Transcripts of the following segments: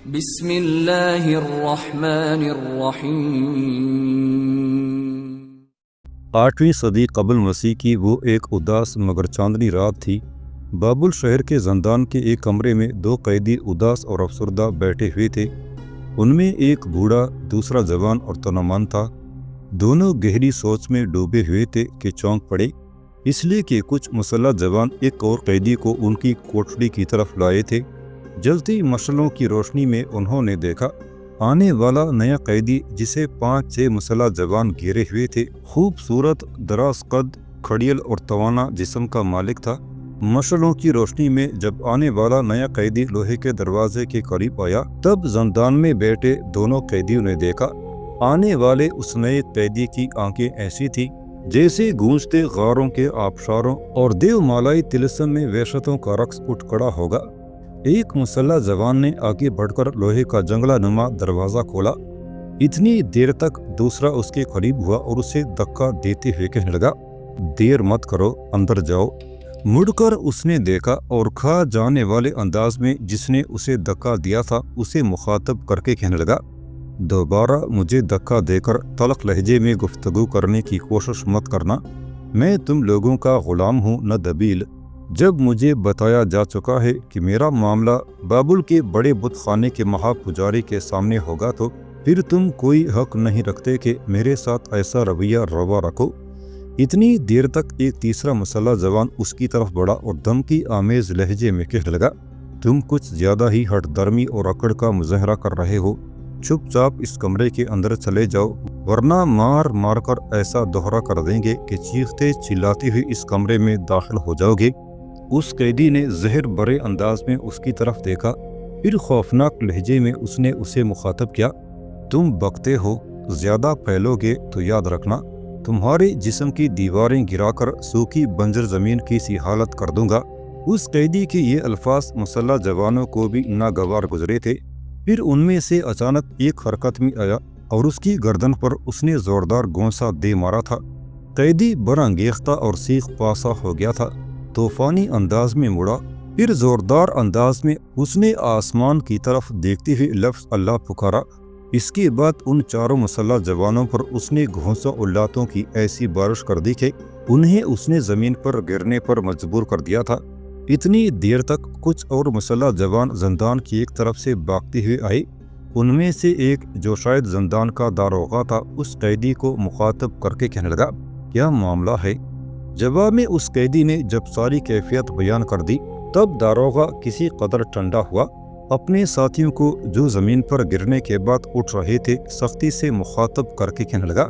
بسم اللہ الرحمن الرحیم۔ 8ویں صدی قبل مسیح کی وہ ایک اداس مگر چاندنی رات تھی۔ بابل شہر کے زندان کے ایک کمرے میں 2 قیدی اداس اور افسردہ بیٹھے ہوئے تھے۔ ان میں ایک بوڑھا، دوسرا جوان اور تنومند تھا۔ دونوں گہری سوچ میں ڈوبے ہوئے تھے کہ چونک پڑے، اس لیے کہ کچھ مسلح جوان ایک اور قیدی کو ان کی کوٹڑی کی طرف لائے تھے۔ جلتی مشعلوں کی روشنی میں انہوں نے دیکھا آنے والا نیا قیدی، جسے 5-6 مسلح جوان گھیرے ہوئے تھے، خوبصورت، دراز قد، کھڑیل اور توانا جسم کا مالک تھا۔ مشعلوں کی روشنی میں جب آنے والا نیا قیدی لوہے کے دروازے کے قریب آیا، تب زندان میں بیٹھے دونوں قیدیوں نے دیکھا آنے والے اس نئے قیدی کی آنکھیں ایسی تھی جیسے گونجتے غاروں کے آبشاروں اور دیو مالائی طلسم میں وحشتوں کا رقص اٹھ کھڑا ہوگا۔ ایک مسلح جوان نے آگے بڑھ کر لوہے کا جنگلہ نما دروازہ کھولا۔ اتنی دیر تک دوسرا اس کے قریب ہوا اور اسے دھکا دیتے ہوئے کہنے لگا، دیر مت کرو، اندر جاؤ۔ مڑ کر اس نے دیکھا اور کھا جانے والے انداز میں جس نے اسے دھکا دیا تھا اسے مخاطب کر کے کہنے لگا، دوبارہ مجھے دھکا دے کر تلخ لہجے میں گفتگو کرنے کی کوشش مت کرنا۔ میں تم لوگوں کا غلام ہوں، نہ دبیل۔ جب مجھے بتایا جا چکا ہے کہ میرا معاملہ بابل کے بڑے بت خانے کے مہا پجاری کے سامنے ہوگا، تو پھر تم کوئی حق نہیں رکھتے کہ میرے ساتھ ایسا رویہ روا رکھو۔ اتنی دیر تک ایک تیسرا مسلح جوان اس کی طرف بڑھا اور دھمکی آمیز لہجے میں کہنے لگا، تم کچھ زیادہ ہی ہٹ درمی اور اکڑ کا مظاہرہ کر رہے ہو۔ چپ چاپ اس کمرے کے اندر چلے جاؤ، ورنہ مار مار کر ایسا دوہرا کر دیں گے کہ چیختے چلاتے ہوئے اس کمرے میں داخل ہو جاؤ گے۔ اس قیدی نے زہر برے انداز میں اس کی طرف دیکھا، پھر خوفناک لہجے میں اس نے اسے مخاطب کیا، تم بکتے ہو، زیادہ پھیلو گے تو یاد رکھنا تمہارے جسم کی دیواریں گرا کر سوکھی بنجر زمین کی سی حالت کر دوں گا۔ اس قیدی کے یہ الفاظ مسلح جوانوں کو بھی ناگوار گزرے تھے۔ پھر ان میں سے اچانک ایک حرکت میں آیا اور اس کی گردن پر اس نے زوردار گونسا دے مارا تھا۔ قیدی برانگیختہ اور سیخ پاسا ہو گیا تھا، طوفانی انداز میں مڑا، پھر زوردار انداز میں اس نے آسمان کی طرف دیکھتے ہوئے لفظ اللہ پکارا۔ اس کے بعد ان چاروں مسلح جوانوں پر اس نے گھونسا اور لاتوں کی ایسی بارش کر دی کہ انہیں اس نے زمین پر گرنے پر مجبور کر دیا تھا۔ اتنی دیر تک کچھ اور مسلح جوان زندان کی ایک طرف سے بھاگتے ہوئے آئے۔ ان میں سے ایک، جو شاید زندان کا داروغہ تھا، اس قیدی کو مخاطب کر کے کہنے لگا، کیا معاملہ ہے؟ جواب میں اس قیدی نے جب ساری کیفیت بیان کر دی، تب داروغہ کسی قدر ٹھنڈا ہوا۔ اپنے ساتھیوں کو جو زمین پر گرنے کے بعد اٹھ رہے تھے سختی سے مخاطب کر کے کہنے لگا،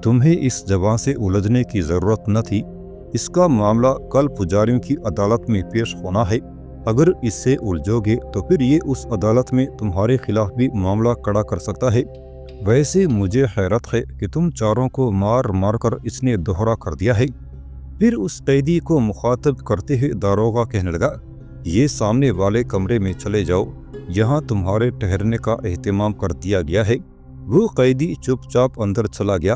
تمہیں اس جوان سے الجھنے کی ضرورت نہ تھی۔ اس کا معاملہ کل پجاریوں کی عدالت میں پیش ہونا ہے۔ اگر اس سے الجھو گے تو پھر یہ اس عدالت میں تمہارے خلاف بھی معاملہ کھڑا کر سکتا ہے۔ ویسے مجھے حیرت ہے کہ تم چاروں کو مار مار کر اس نے دوہرا کر دیا ہے۔ پھر اس قیدی کو مخاطب کرتے ہوئے داروغہ کہنے لگا، یہ سامنے والے کمرے میں چلے جاؤ، یہاں تمہارے ٹھہرنے کا اہتمام کر دیا گیا ہے۔ وہ قیدی چپ چاپ اندر چلا گیا۔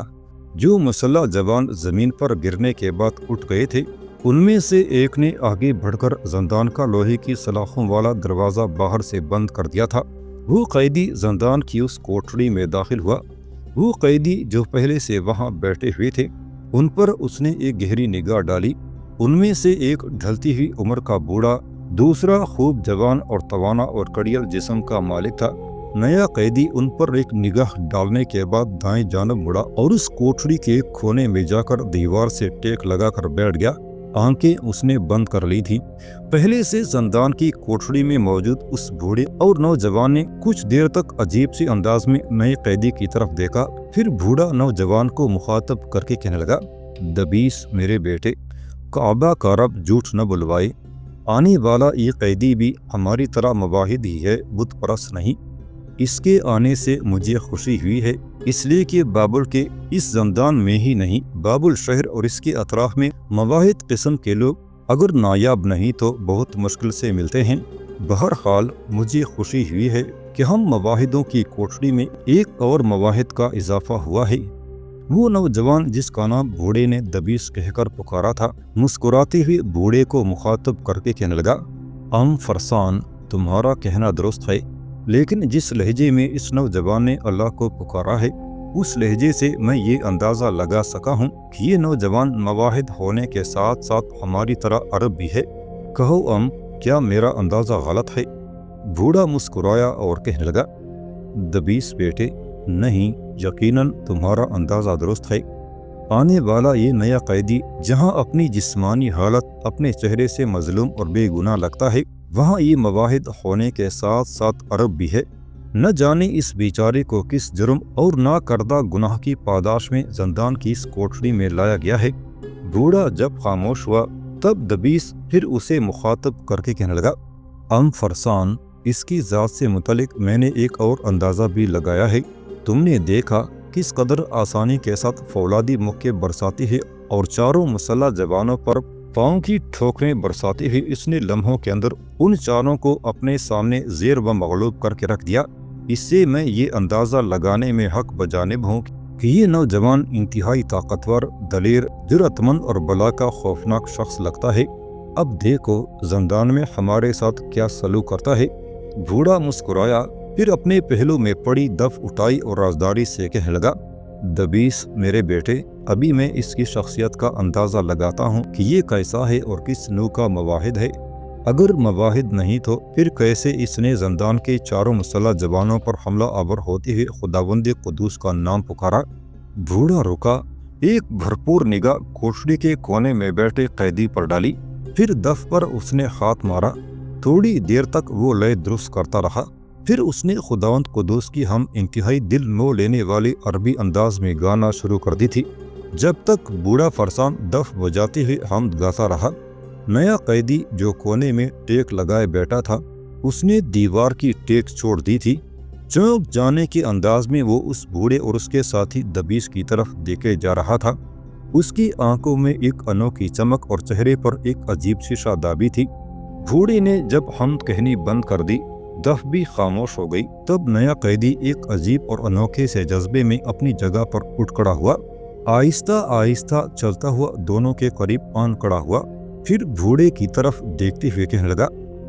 جو مسلح جوان زمین پر گرنے کے بعد اٹھ گئے تھے، ان میں سے ایک نے آگے بڑھ کر زندان کا لوہے کی سلاخوں والا دروازہ باہر سے بند کر دیا تھا۔ وہ قیدی زندان کی اس کوٹڑی میں داخل ہوا۔ وہ قیدی جو پہلے سے وہاں بیٹھے ہوئے تھے، ان پر اس نے ایک گہری نگاہ ڈالی۔ ان میں سے ایک ڈھلتی ہوئی عمر کا بوڑھا، دوسرا خوب جوان اور توانا اور کڑیل جسم کا مالک تھا۔ نیا قیدی ان پر ایک نگاہ ڈالنے کے بعد دائیں جانب مڑا اور اس کوٹڑی کے ایک کونے میں جا کر دیوار سے ٹیک لگا کر بیٹھ گیا۔ آنکھیں اس نے بند کر لی تھی۔ پہلے سے زندان کی کوٹڑی میں موجود اس بوڑھے اور نوجوان نے کچھ دیر تک عجیب سی انداز میں نئے قیدی کی طرف دیکھا، پھر بوڑھا نوجوان کو مخاطب کر کے کہنے لگا، دبیس میرے بیٹے، کعبہ کا رب جھوٹ نہ بلوائے، آنے والا یہ قیدی بھی ہماری طرح مواحد ہی ہے، بت پرست نہیں۔ اس کے آنے سے مجھے خوشی ہوئی ہے، اس لیے کہ بابل کے اس زندان میں ہی نہیں، بابل شہر اور اس کے اطراف میں مواحد قسم کے لوگ اگر نایاب نہیں تو بہت مشکل سے ملتے ہیں۔ بہرحال مجھے خوشی ہوئی ہے کہ ہم مواحدوں کی کوٹڑی میں ایک اور مواحد کا اضافہ ہوا ہے۔ وہ نوجوان جس کا نام بوڑھے نے دبیس کہہ کر پکارا تھا، مسکراتے ہوئے بوڑھے کو مخاطب کر کے کہنے لگا، فرسان، تمہارا کہنا درست ہے، لیکن جس لہجے میں اس نوجوان نے اللہ کو پکارا ہے اس لہجے سے میں یہ اندازہ لگا سکا ہوں کہ یہ نوجوان مواحد ہونے کے ساتھ ساتھ ہماری طرح عرب بھی ہے۔ کہو کیا میرا اندازہ غلط ہے؟ بوڑھا مسکرایا اور کہنے لگا، دبیس بیٹے، نہیں، یقیناً تمہارا اندازہ درست ہے۔ آنے والا یہ نیا قیدی جہاں اپنی جسمانی حالت اپنے چہرے سے مظلوم اور بے گناہ لگتا ہے، وہاں یہ مواحد ہونے کے ساتھ ساتھ عرب بھی ہے۔ نہ جانے اس بیچارے کو کس جرم اور نہ کردہ گناہ کی پاداش میں زندان کی اس کوٹڑی میں لایا گیا ہے۔ بوڑھا جب خاموش ہوا تب دبیس پھر اسے مخاطب کر کے کہنے لگا، فرسان، اس کی ذات سے متعلق میں نے ایک اور اندازہ بھی لگایا ہے۔ تم نے دیکھا کس قدر آسانی کے ساتھ فولادی مکے برساتی ہے اور چاروں مسلح جوانوں پر پاؤں کی ٹھوکریں برساتی ہوئی اس نے لمحوں کے اندر ان چاروں کو اپنے سامنے زیر و مغلوب کر کے رکھ دیا۔ اس سے میں یہ اندازہ لگانے میں حق بجانب ہوں کہ یہ نوجوان انتہائی طاقتور، دلیر، جرأت مند اور بلا کا خوفناک شخص لگتا ہے۔ اب دیکھو زندان میں ہمارے ساتھ کیا سلوک کرتا ہے۔ بوڑھا مسکرایا، پھر اپنے پہلو میں پڑی دف اٹھائی اور رازداری سے کہنے لگا، دبیس میرے بیٹے، ابھی میں اس کی شخصیت کا اندازہ لگاتا ہوں کہ یہ کیسا ہے اور کس نوع کا مواحد ہے۔ اگر مواحد نہیں تو پھر کیسے اس نے زندان کے چاروں مسلح جوانوں پر حملہ آور ہوتے ہوئے خداوند قدوس کا نام پکارا۔ بوڑھا رکا، ایک بھرپور نگاہ کوٹڑی کے کونے میں بیٹھے قیدی پر ڈالی، پھر دف پر اس نے ہاتھ مارا۔ تھوڑی دیر تک وہ لئے درست کرتا رہا، پھر اس نے خداوند قدوس کی ہم انتہائی دل مو لینے والی عربی انداز میں گانا شروع کر دی تھی۔ جب تک بوڑھا فرسان دف بجاتے ہوئے حمد گاتا رہا، نیا قیدی جو کونے میں ٹیک لگائے بیٹھا تھا اس نے دیوار کی ٹیک چھوڑ دی تھی۔ چونک جانے کے انداز میں وہ اس بوڑھے اور اس کے ساتھی دبیس کی طرف دیکھے جا رہا تھا۔ اس کی آنکھوں میں ایک انوکھی چمک اور چہرے پر ایک عجیب سی شادابی تھی۔ بوڑھے نے جب حمد کہنی بند کر دی، دف بھی خاموش ہو گئی۔ تب نیا قیدی ایک عجیب اور انوکھے سے جذبے میں اپنی جگہ پر اٹھ کھڑا ہوا، آہستہ آہستہ چلتا ہوا دونوں کے قریب آن کھڑا ہوا، پھر بوڑھے کی طرف دیکھتے ہوئے کہنے لگا،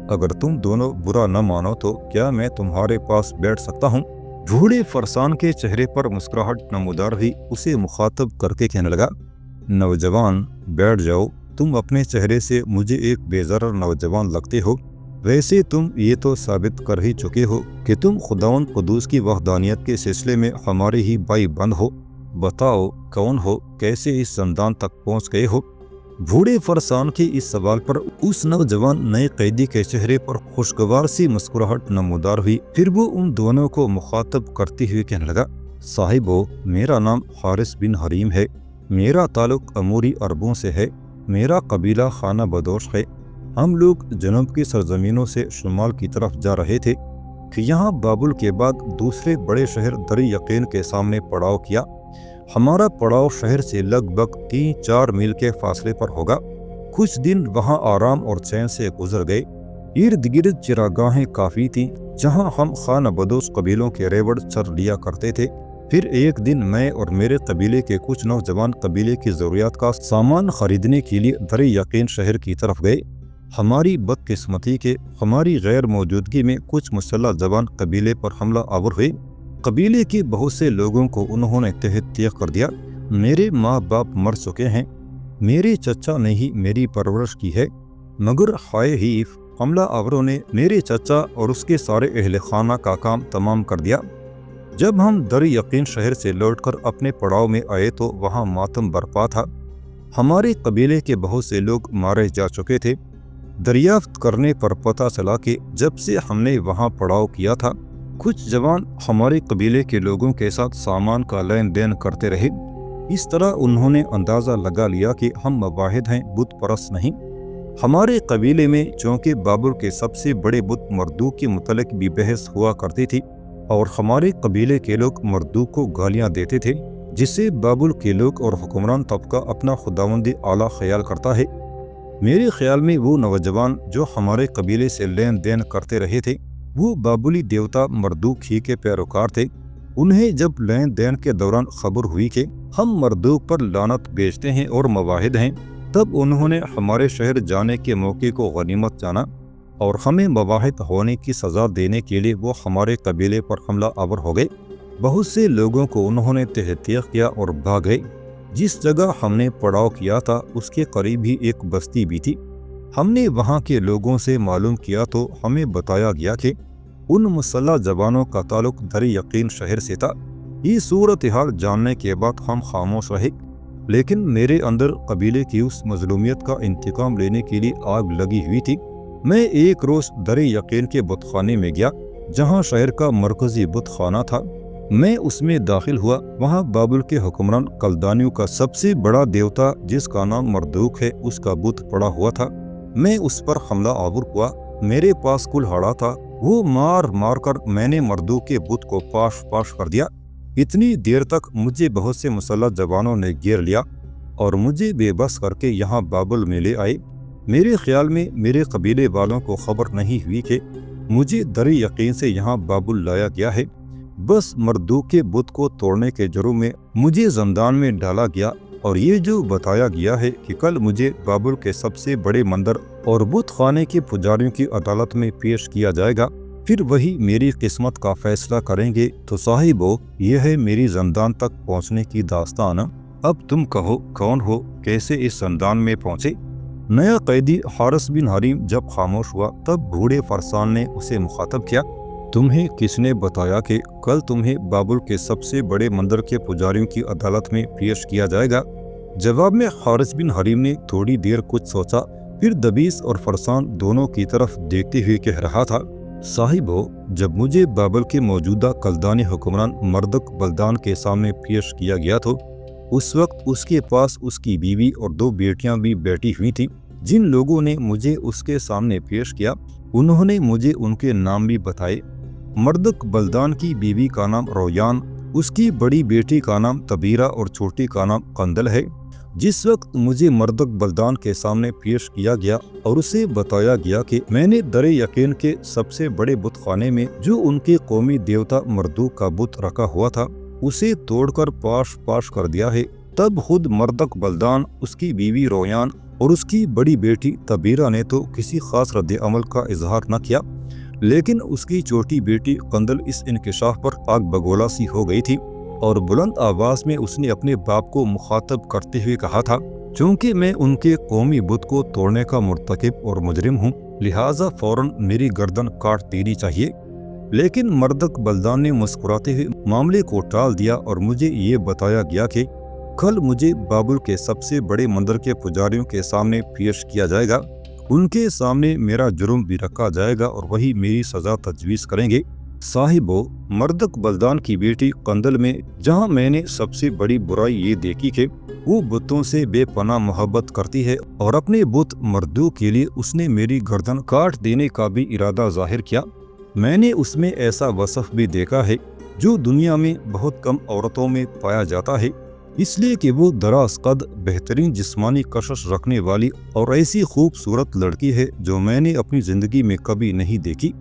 اگر تم دونوں برا نہ مانو تو کیا میں تمہارے پاس بیٹھ سکتا ہوں؟ بوڑھے فرسان کے چہرے پر مسکراہٹ نمودار ہوئی، اسے مخاطب کر کے کہنے لگا، نوجوان بیٹھ جاؤ، تم اپنے چہرے سے مجھے ایک بے ضرر نوجوان لگتے ہو۔ ویسے تم یہ تو ثابت کر ہی چکے ہو کہ تم خداوند قدوس کی وحدانیت کے سلسلے میں ہمارے ہی بھائی بند ہو۔ بتاؤ کون ہو، کیسے اس زندان تک پہنچ گئے ہو؟ بوڑھے فرسان کے اس سوال پر اس نوجوان نئے قیدی کے چہرے پر خوشگوار سی مسکراہٹ نمودار ہوئی، پھر وہ ان دونوں کو مخاطب کرتے ہوئے کہنے لگا، صاحبو، میرا نام حارث بن حریم ہے، میرا تعلق اموری عربوں سے ہے، میرا قبیلہ خانہ بدوش ہے۔ ہم لوگ جنوب کی سرزمینوں سے شمال کی طرف جا رہے تھے کہ یہاں بابل کے بعد دوسرے بڑے شہر در یقین کے سامنے پڑاؤ کیا۔ ہمارا پڑاؤ شہر سے لگ بھگ 3-4 میل کے فاصلے پر ہوگا۔ کچھ دن وہاں آرام اور چین سے گزر گئے۔ ارد گرد چراگاہیں کافی تھیں جہاں ہم خانہ بدوش قبیلوں کے ریوڑ چر لیا کرتے تھے۔ پھر ایک دن میں اور میرے قبیلے کے کچھ نوجوان قبیلے کی ضروریات کا سامان خریدنے کے لیے در یقین شہر کی طرف گئے۔ ہماری بدقسمتی کے ہماری غیر موجودگی میں کچھ مسلح جوان قبیلے پر حملہ آور ہوئے۔ قبیلے کے بہت سے لوگوں کو انہوں نے تحت تیغ کر دیا۔ میرے ماں باپ مر چکے ہیں، میرے چچا نے ہی میری پرورش کی ہے، مگر ہائے حیف، حملہ آوروں نے میرے چچا اور اس کے سارے اہل خانہ کا کام تمام کر دیا۔ جب ہم در یقین شہر سے لوٹ کر اپنے پڑاؤ میں آئے تو وہاں ماتم برپا تھا۔ ہمارے قبیلے کے بہت سے لوگ مارے جا چکے تھے۔ دریافت کرنے پر پتہ چلا کہ جب سے ہم نے وہاں پڑاؤ کیا تھا کچھ جوان ہمارے قبیلے کے لوگوں کے ساتھ سامان کا لین دین کرتے رہے۔ اس طرح انہوں نے اندازہ لگا لیا کہ ہم مواحد ہیں، بت پرست نہیں۔ ہمارے قبیلے میں چونکہ بابل کے سب سے بڑے بت مردوک کے متعلق بھی بحث ہوا کرتی تھی اور ہمارے قبیلے کے لوگ مردوک کو گالیاں دیتے تھے، جس سے بابل کے لوگ اور حکمران طبقہ اپنا خداوند اعلیٰ خیال کرتا ہے۔ میرے خیال میں وہ نوجوان جو ہمارے قبیلے سے لین دین کرتے رہے تھے وہ بابلی دیوتا مردوک ہی کے پیروکار تھے۔ انہیں جب لین دین کے دوران خبر ہوئی کہ ہم مردوک پر لعنت بیچتے ہیں اور مواحد ہیں، تب انہوں نے ہمارے شہر جانے کے موقع کو غنیمت جانا और हमें मवाहिद होने की सज़ा देने के लिए वो हमारे कबीले पर हमला आवर हो गए। बहुत से लोगों को उन्होंने तहतीह किया और भाग गए। जिस जगह हमने पड़ाव किया था उसके करीब ही एक बस्ती भी थी। हमने वहाँ के लोगों से मालूम किया तो हमें बताया गया कि उन मुसल्लह जवानों का ताल्लुक दर यकीन शहर से था। ये सूरत हाल जानने के बाद हम खामोश रहे, लेकिन मेरे अंदर कबीले की उस मजलूमियत का इंतकाम लेने के लिए आग लगी हुई थी। मैं एक रोज़ दर यकीन के बुतखाने में गया, जहाँ शहर का मरकजी बुतखाना था। मैं उसमें दाखिल हुआ। वहाँ बाबुल के हुक्मरान कलदानियों का सबसे बड़ा देवता, जिसका नाम मरदूक है, उसका बुत पड़ा हुआ था। मैं उस पर हमला आवर हुआ। मेरे पास कुल्हाड़ा था। वो मार मार कर मैंने मरदूक के बुत को पाश पाश कर दिया। इतनी देर तक मुझे बहुत से मुसल्लह जवानों ने घेर लिया और मुझे बेबस करके यहाँ बाबुल में ले आए। मेरे ख्याल में मेरे कबीले वालों को खबर नहीं हुई कि मुझे दर यकीन से यहाँ बाबुल लाया गया है। बस मरदूक के बुत को तोड़ने के जुर्म में मुझे ज़ंदान में डाला गया और ये जो बताया गया है कि कल मुझे बाबुल के सबसे बड़े मंदिर और बुत खाने के पुजारियों की अदालत में पेश किया जाएगा, फिर वही मेरी किस्मत का फैसला करेंगे। तो साहिबो, यह है मेरी ज़ंदान तक पहुँचने की दास्तान। अब तुम कहो कौन हो, कैसे इस ज़ंदान में पहुँचे? नया कैदी हारिस बिन हरीम जब खामोश हुआ तब बूढ़े फरसान ने उसे मुखातब किया, तुम्हें किसने बताया कि कल तुम्हें बाबुल के सबसे बड़े मंदिर के पुजारियों की अदालत में पेश किया जाएगा? जवाब में हारिस बिन हरीम ने थोड़ी देर कुछ सोचा, फिर दबीस और फरसान दोनों की तरफ देखते हुए कह रहा था, साहिबो, जब मुझे बाबुल के मौजूदा कलदानी हुक्मरान मर्दक बल्दान के सामने पेश किया गया तो उस वक्त उसके पास उसकी बीवी और 2 बेटियां भी बैठी हुई थीं। जिन लोगों ने मुझे उसके सामने पेश किया उन्होंने मुझे उनके नाम भी बताए। मर्दक बल्दान की बीवी का नाम रोयान, उसकी बड़ी बेटी का नाम तबीरा और छोटी का नाम कंदल है। जिस वक्त मुझे मर्दक बल्दान के सामने पेश किया गया और उसे बताया गया कि मैंने दर यकीन के सबसे बड़े बुतखाने में जो उनके कौमी देवता मरदूक का बुत रखा हुआ था उसे तोड़कर पाश पाश कर दिया है, तब खुद मर्दक बल्दान, उसकी बीवी रोयान और उसकी बड़ी बेटी तबीरा ने तो किसी खास रद्द अमल का इजहार न किया, लेकिन उसकी छोटी बेटी कंदल इस इंकशाफ पर आग बगोला सी हो गई थी और बुलंद आवाज में उसने अपने बाप को मुखातब करते हुए कहा था, चूँकि मैं उनके कौमी बुत को तोड़ने का मुर्तकिब और मुजरिम हूँ, लिहाजा फौरन मेरी गर्दन काट देनी चाहिए। लेकिन मर्दक बल्दान ने मुस्कुराते हुए मामले को टाल दिया और मुझे ये बताया गया कि कल मुझे बाबुल के सबसे बड़े मंदिर के पुजारियों के सामने पेश किया जाएगा। उनके सामने मेरा जुर्म भी रखा जाएगा और वही मेरी सज़ा तजवीज़ करेंगे। साहिबो, मर्दक बल्दान की बेटी कंदल में जहाँ मैंने सबसे बड़ी बुराई ये देखी कि वो बुतों से बेपनाह मोहब्बत करती है और अपने बुत मर्दूक के लिए उसने मेरी गर्दन काट देने का भी इरादा जाहिर किया। मैंने उसमें ऐसा वसफ भी देखा है जो दुनिया में बहुत कम औरतों में पाया जाता है, इसलिए कि वो दराज कद, बेहतरीन जिस्मानी कशिश रखने वाली और ऐसी खूबसूरत लड़की है जो मैंने अपनी ज़िंदगी में कभी नहीं देखी।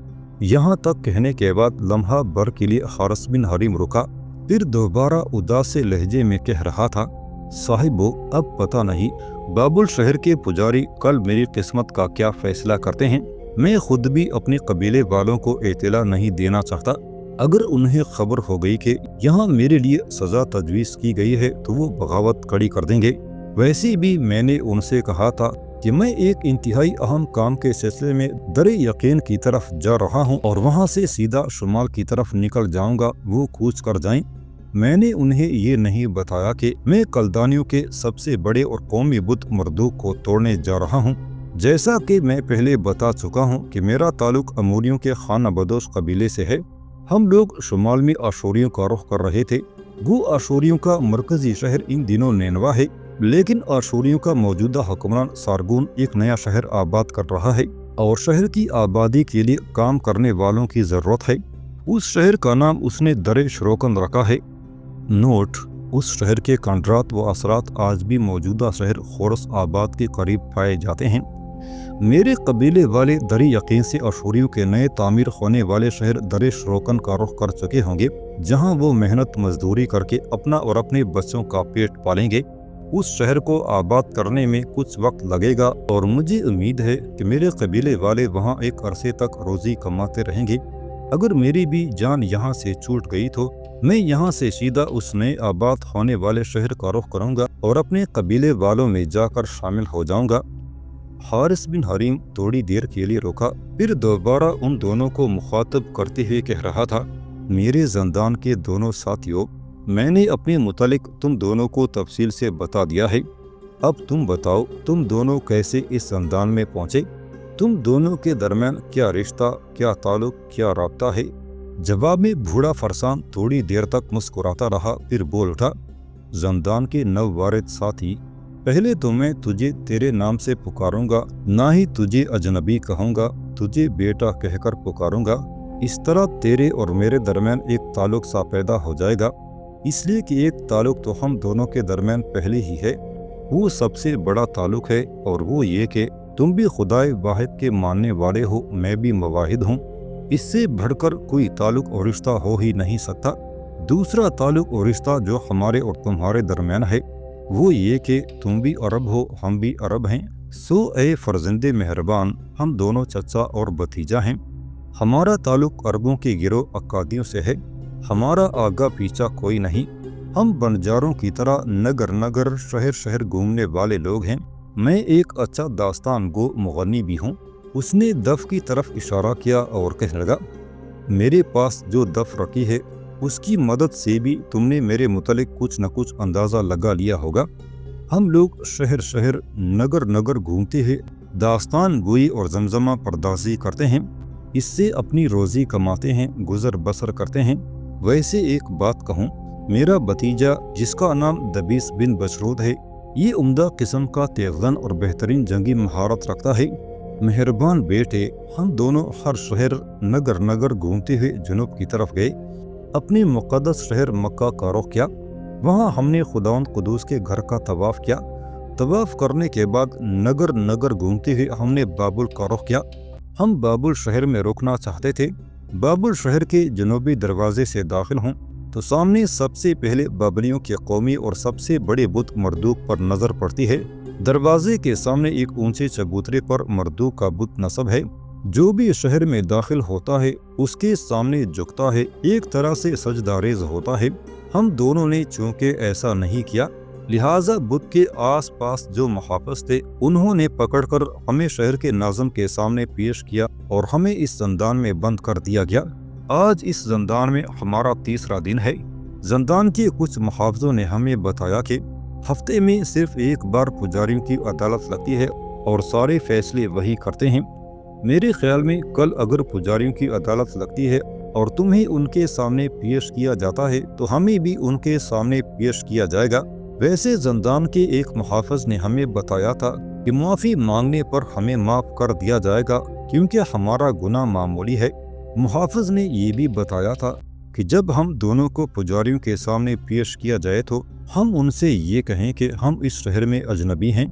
यहाँ तक कहने के बाद लम्हा भर के लिए हारिस बिन हरीम रुका, फिर दोबारा उदास से लहजे में कह रहा था, साहिबो, अब पता नहीं बाबुल शहर के पुजारी कल मेरी किस्मत का क्या फैसला करते हैं। मैं खुद भी अपने कबीले वालों को इत्तला नहीं देना चाहता। अगर उन्हें खबर हो गई कि यहाँ मेरे लिए सज़ा तजवीज़ की गई है तो वो बगावत कड़ी कर देंगे। वैसे भी मैंने उनसे कहा था कि मैं एक इंतहाई अहम काम के सिलसिले में दर यकीन की तरफ जा रहा हूँ और वहाँ से सीधा शुमाल की तरफ निकल जाऊँगा, वो कूच कर जाएं। मैंने उन्हें ये नहीं बताया कि मैं कलदानियों के सबसे बड़े और कौमी बुत मरदूक को तोड़ने जा रहा हूँ। जैसा कि मैं पहले बता चुका हूँ कि मेरा ताल्लुक अमूरियों के खाना बदोश कबीले से है। हम लोग शुमाल में आशूरियों का रुख कर रहे थे। गो आशूरियों का मरकजी शहर इन दिनों नैनवा है, लेकिन आशूरियों का मौजूदा हुक्मरान सारगुन एक नया शहर आबाद कर रहा है और शहर की आबादी के लिए काम करने वालों की ज़रूरत है। उस शहर का नाम उसने दर शरोकन रखा है। नोट, उस शहर के कंडरात व असरात आज भी मौजूदा शहर खोरस आबाद के करीब पाए जाते हैं। मेरे कबीले वाले दर यकीन से आशूरियों के नए तामीर होने वाले शहर दर शरोकन का रुख कर चुके होंगे, जहां वो मेहनत मजदूरी करके अपना और अपने बच्चों का पेट पालेंगे। उस शहर को आबाद करने में कुछ वक्त लगेगा और मुझे उम्मीद है कि मेरे कबीले वाले वहाँ एक अरसे तक रोजी कमाते रहेंगे। अगर मेरी भी जान यहाँ से छूट गई तो मैं यहाँ से सीधा उस नए आबाद होने वाले शहर का रुख करूँगा और अपने कबीले वालों में जाकर शामिल हो जाऊँगा। हारिस बिन हरीम थोड़ी देर के लिए रुका, फिर दोबारा उन दोनों को मुखातब करते हुए कह रहा था, मेरे ज़िंदान के दोनों साथियों, मैंने अपने मुतालिक तुम दोनों को तफसील से बता दिया है। अब तुम बताओ, तुम दोनों कैसे इस ज़िंदान में पहुँचे? तुम दोनों के दरमियान क्या रिश्ता, क्या ताल्लुक, क्या राब्ता है? जवाब में बूढ़ा फरसान थोड़ी देर तक मुस्कुराता रहा, फिर बोल उठा, ज़िंदान के नववारिद साथी, पहले तो मैं तुझे तेरे नाम से पुकारूंगा, ना ही तुझे अजनबी कहूँगा, तुझे बेटा कहकर पुकारूंगा। इस तरह तेरे और मेरे दरमियान एक ताल्लुक सा पैदा हो जाएगा, इसलिए कि एक ताल्लुक तो हम दोनों के दरमियान पहले ही है, वो सबसे बड़ा ताल्लुक है, और वो ये कि तुम भी खुदाए वाहिद के मानने वाले हो, मैं भी मुवाहिद हूँ। इससे बढ़कर कोई ताल्लुक और रिश्ता हो ही नहीं सकता। दूसरा ताल्लुक और रिश्ता जो हमारे और तुम्हारे दरमियान है वो ये कि तुम भी अरब हो, हम भी अरब हैं। सो ए फर्जंदे मेहरबान, हम दोनों चचा और भतीजा हैं। हमारा ताल्लुक अरबों के गिरोह अक्कादियों से है, हमारा आगा पीछा कोई नहीं। हम बंजारों की तरह नगर नगर शहर शहर घूमने वाले लोग हैं। मैं एक अच्छा दास्तान गो मुगन्नी भी हूँ। उसने दफ की तरफ इशारा किया और कहने लगा, मेरे पास जो दफ रखी है उसकी मदद से भी तुमने मेरे मुतालिक कुछ न कुछ अंदाज़ा लगा लिया होगा। हम लोग शहर शहर नगर नगर घूमते हैं, दास्तान गोई और जमजमा परदाजी करते हैं, इससे अपनी रोज़ी कमाते हैं, गुजर बसर करते हैं। वैसे एक बात कहूँ, मेरा भतीजा जिसका नाम दबीस बिन बशरूद है, ये उम्दा किस्म का तेज़न और बेहतरीन जंगी महारत रखता है। मेहरबान बेटे, हम दोनों हर शहर नगर नगर घूमते हुए जुनूब की तरफ गए। अपने मुक़द्दस शहर मक्का का रुख किया। वहाँ हमने खुदावंद कुदूस के घर का तवाफ़ किया। तवाफ़ करने के बाद नगर नगर घूमते हुए हमने बाबुल का रुख किया। हम बाबुल शहर में रुकना चाहते थे। बाबुल शहर के जनूबी दरवाजे से दाखिल हों तो सामने सबसे पहले बाबलियों के कौमी और सबसे बड़े बुत मरदूक पर नज़र पड़ती है। दरवाजे के सामने एक ऊंचे चबूतरे पर मरदूक का बुत नस्ब है। जो भी शहर में दाखिल होता है उसके सामने झुकता है, एक तरह से सजदारेज होता है। हम दोनों ने चूंकि ऐसा नहीं किया, लिहाजा बुत के आस पास जो मुहाफ़िज़ थे उन्होंने पकड़कर हमें शहर के नाज़िम के सामने पेश किया और हमें इस ज़िंदान में बंद कर दिया गया। आज इस ज़िंदान में हमारा तीसरा दिन है। ज़िंदान के कुछ मुहाफ़िज़ों ने हमें बताया कि हफ्ते में सिर्फ एक बार पुजारियों की अदालत लगती है और सारे फैसले वही करते हैं। मेरे ख्याल में कल अगर पुजारियों की अदालत लगती है और तुम्हें उनके सामने पेश किया जाता है तो हमें भी उनके सामने पेश किया जाएगा। वैसे ज़िंदान के एक मुहाफ़िज़ ने हमें बताया था कि माफ़ी मांगने पर हमें माफ़ कर दिया जाएगा क्योंकि हमारा गुनाह मामूली है। मुहाफ़िज़ ने ये भी बताया था कि जब हम दोनों को पुजारियों के सामने पेश किया जाए तो हम उनसे ये कहें कि हम इस शहर में अजनबी हैं,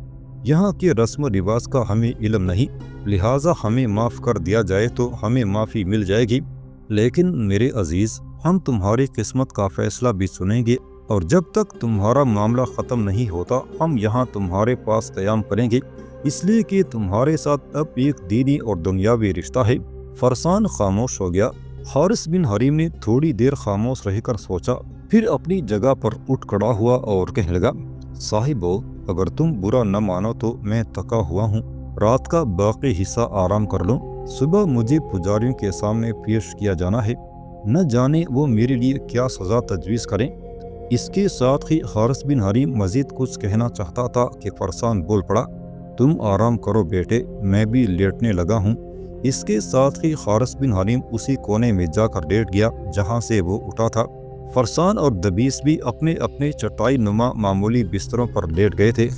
यहाँ के रस्म रिवाज का हमें इल्म नहीं, लिहाजा हमें माफ़ कर दिया जाए तो हमें माफ़ी मिल जाएगी। लेकिन मेरे अजीज़, हम तुम्हारी किस्मत का फ़ैसला भी सुनेंगे और जब तक तुम्हारा मामला ख़त्म नहीं होता हम यहाँ तुम्हारे पास क़याम करेंगे, इसलिए कि तुम्हारे साथ अब एक दीनी और दुनियावी रिश्ता है। फरसान खामोश हो गया। हारिस बिन हरीम ने थोड़ी देर खामोश रहकर सोचा, फिर अपनी जगह पर उठ खड़ा हुआ और कहने लगा, साहिबो, अगर तुम बुरा न मानो तो मैं थका हुआ हूँ, रात का बाकी हिस्सा आराम कर लो। सुबह मुझे पुजारियों के सामने पेश किया जाना है, न जाने वो मेरे लिए क्या सज़ा तजवीज़ करें। इसके साथ ही हारिस बिन हरीम मज़ीद कुछ कहना चाहता था कि फरसान बोल पड़ा, तुम आराम करो बेटे, मैं भी लेटने लगा हूँ। इसके साथ ही हारिस बिन हरीम उसी कोने में जाकर लेट गया जहाँ से वो उठा था। फरसान और दबीस भी अपने अपने चटाई नुमा मामूली बिस्तरों पर लेट गए थे।